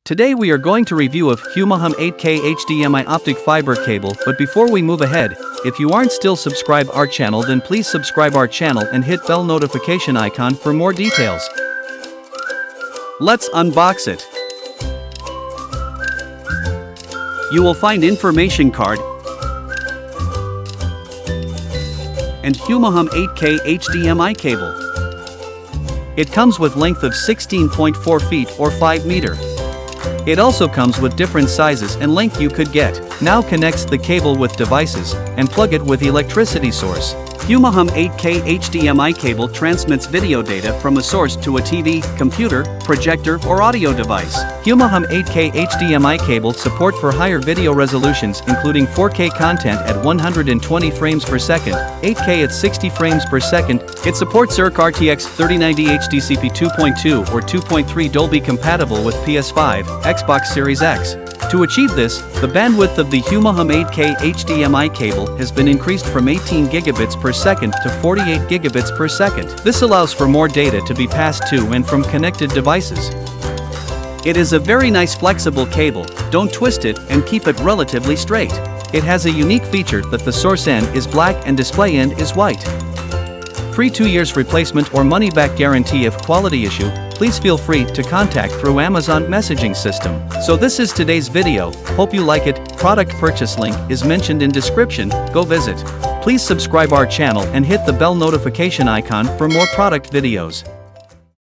Today we are going to review of HUAHUM 8K HDMI optic fiber cable, but before we move ahead, if you aren't still subscribed our channel, then please subscribe our channel and hit bell notification icon for more details. Let's unbox it. You will find information card and HUAHUM 8K HDMI cable. It comes with length of 16.4 feet or 5 meter. It also comes with different sizes and length you could get. Now connects the cable with devices and plug it with electricity source. HUAHUM 8K HDMI cable transmits video data from a source to a TV, computer, projector or audio device. HUAHUM 8K HDMI cable support for higher video resolutions including 4K content at 120 frames per second, 8K at 60 frames per second. It supports RTX 3090 HDCP 2.2 or 2.3 Dolby compatible with PS5, Xbox Series X. To achieve this, the bandwidth of the HUAHUM 8K HDMI cable has been increased from 18 gigabits per second to 48 gigabits per second. This allows for more data to be passed to and from connected devices. It is a very nice flexible cable, don't twist it and keep it relatively straight. It has a unique feature that the source end is black and display end is white. Free 2 years replacement or money-back guarantee if quality issue. Please feel free to contact through Amazon messaging system. So this is today's video, hope you like it. Product purchase link is mentioned in description, go visit. Please subscribe our channel and hit the bell notification icon for more product videos.